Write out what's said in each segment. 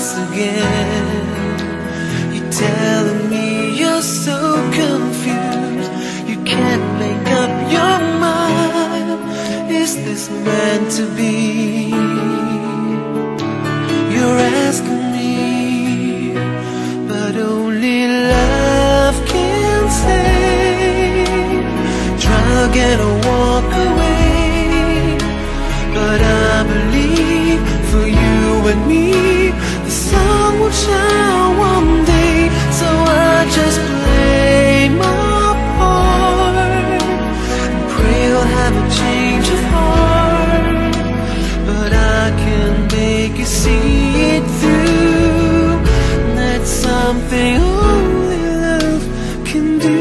once again. You're telling me you're so confused, you can't make up your mind. Is this meant to be? You're asking me, but only love can say. Try again or walk away, but I believe for you and me the sun will shine one day. So I just play my part and pray you'll have a change of heart. But I can make you see it through. That's something only love can do.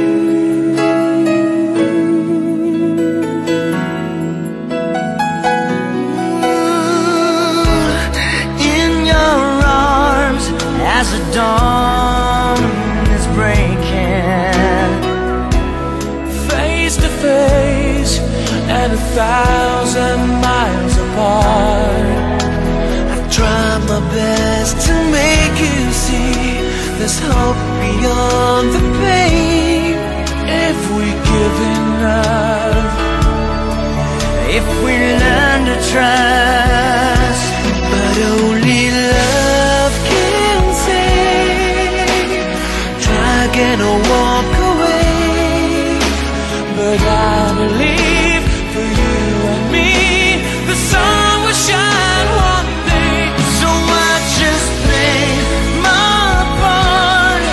As the dawn is breaking, face to face and 1,000 miles apart, I've tried my best to make you see there's hope beyond the pain. If we give enough, if we learn to trust, but only love can say. Try again or walk away, but I believe for you and me the sun will shine one day. So I just play my part,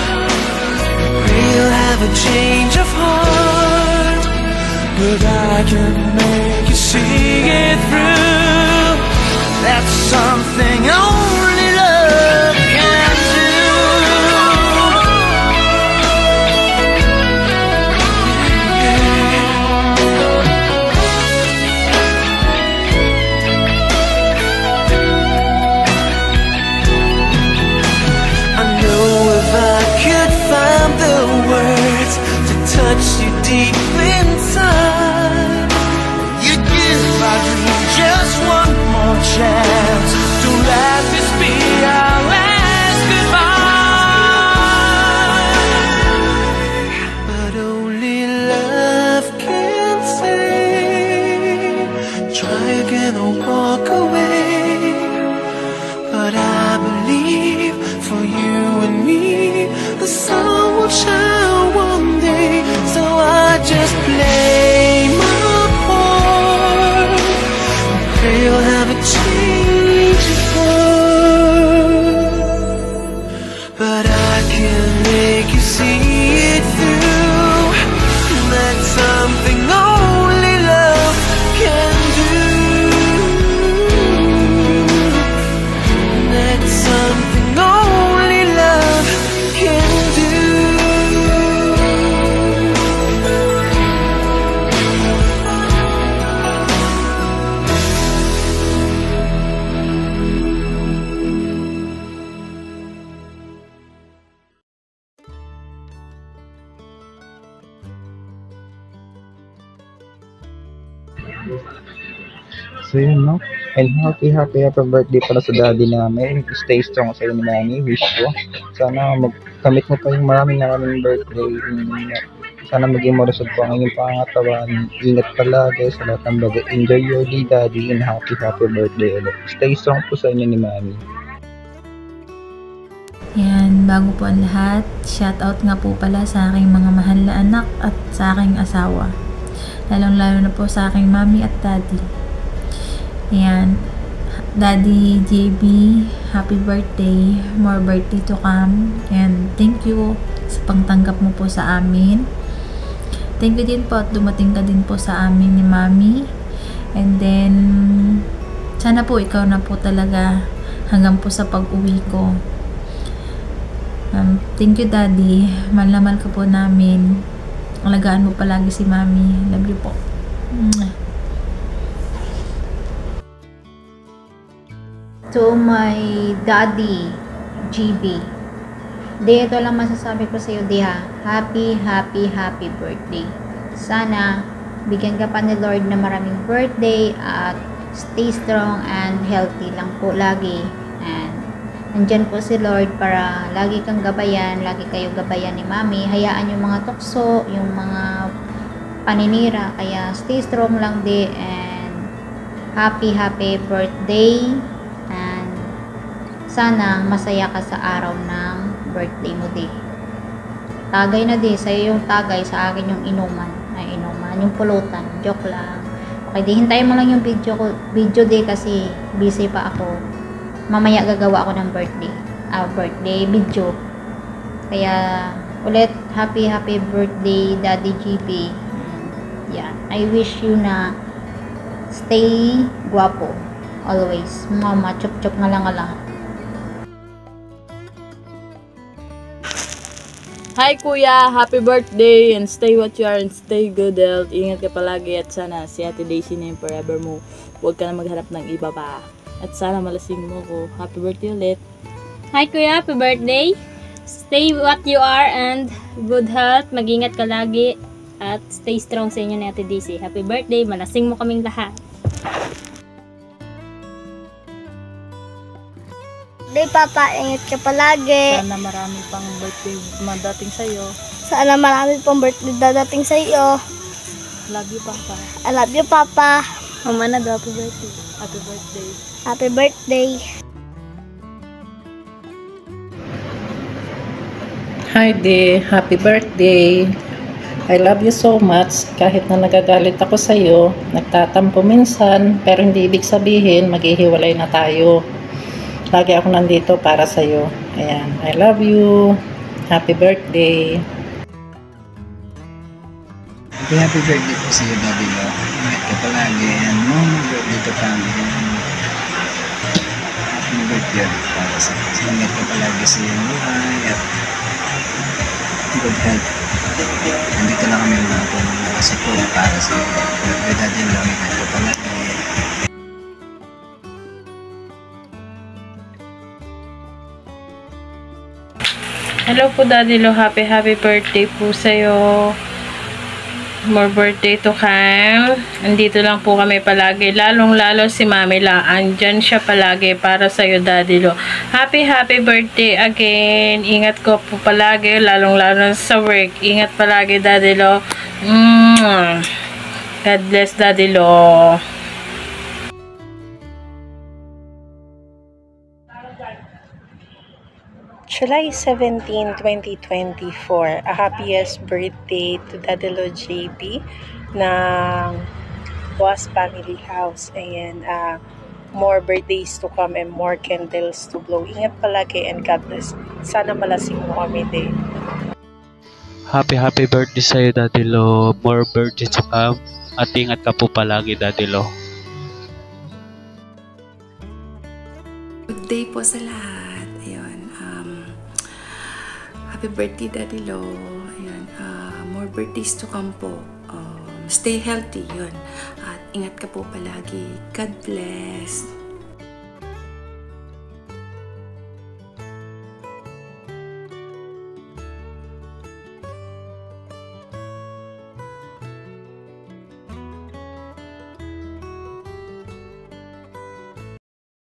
pray you'll have a change of heart. But I can make you see it through. That's something only love can do. I know if I could find the words to touch you deep inside, you'd give our dream just one more chance. Don't let this be our last goodbye. But only love can say. Try again or walk away, but I believe for you and me the sun will shine one day. So I just play my part, pray you'll have a change of heart. But I can make you see it through. That's something only love can do. That's something only love can do. So yun, no? And happy birthday pala sa daddy namin. Stay strong sa inyo, Manny. Wish ko. Sana magkamit mo pa yung maraming birthday. Sana maging malusog po ang inyong pangatawan. Ingat palagi sa lahat ng bagay. Enjoy your day, daddy, and happy birthday ulit. Stay strong po sa inyo ni Manny. Yan, bago po ang lahat, shoutout nga po pala sa aking mga mahal na anak at sa aking asawa. Lalong-lalo na po sa aking mami at daddy. Yan, Daddy JB, happy birthday, more birthday to come, and thank you sa pagtanggap mo po sa amin. Thank you din po at dumating ka din po sa amin ni Mami. And then, sana po ikaw na po talaga hanggang po sa pag-uwi ko. Thank you, Daddy. Mahal na mahal ka po namin. Alagaan mo palagi si Mami. Love you po. To my Daddy GB, Di, ito lang masasabi ko sa iyo, Di, ha. Happy birthday. Sana bigyan ka pa ni Lord na maraming birthday at stay strong and healthy lang po lagi. And Nandyan po si Lord para lagi kang gabayan, lagi kayo gabayan ni Mami. Hayaan yung mga tukso, yung mga paninira. Kaya stay strong lang di, and happy birthday, and sana masaya ka sa araw ng birthday mo di. Tagay na di, sa'yo yung tagay, sa akin yung inuman, yung pulutan, joke lang. Okay, di hintayin mo lang yung video di kasi busy pa ako. Mamaya gagawa ako ng birthday video. Kaya ulit happy birthday Daddy GB. Yeah, I wish you na stay guwapo always. Mama, chup nga lang. Hi Kuya, happy birthday and stay what you are and stay good health. Ingat ka palagi at sana si Ate Daisy na yung forever mo. Huwag ka na maghanap ng iba pa. At sana malasing mo ko. Happy birthday ulit. Hi Kuya, happy birthday. Stay what you are and good health. Mag-ingat ka lagi at stay strong sa inyo ni Ate Daisy. Happy birthday, malasing mo kaming lahat. Day Papa, ingat ka palagi. Sana marami pang birthday madating sa'yo. Sana marami pang birthday dadating sa iyo. Love you Papa. I love you, Papa. Mama na daw, happy birthday. Happy birthday. Happy birthday. Hi Dee, happy birthday. I love you so much. Kahit na nagagalit ako sa iyo, nagtatampo minsan, pero hindi ibig sabihin maghihiwalay na tayo. Lagi ako nandito para sa iyo. Ayan, I love you. Happy birthday. Happy birthday po sa iyo, Daddy Lo. Ingat ka palagi. And mong birthday to family. Happy birthday para sa iyo. Ingat ka palagi sa iyong buhay at good health. Nandito lang kami mga po nakasupport para sa iyo. Birthday, Daddy Lo. Ingat ka palagi. Hello po Daddy Lo, happy birthday po sa'yo. More birthday to come. Andito lang po kami palagi. Lalong-lalo si Mami La. Andyan siya palagi para sa'yo, Daddy Lo. Happy birthday again. Ingat ko po palagi. Lalong-lalo sa work. Ingat palagi, Daddy Lo. God bless, Daddy Lo. July 17, 2024, a happiest birthday to Daddy Lo JB ng Boss Family House. Ayan, more birthdays to come and more candles to blow. Ingat palagi and God bless. Sana malasing mo kami din. Happy birthday sa'yo, Daddy Lo. More birthdays to come. At ingat ka po palagi, Daddy Lo. Good day po sa lahat. Happy birthday, Daddy Lo. Ayan, more birthdays to come po. Stay healthy, yun. At ingat ka po palagi. God bless.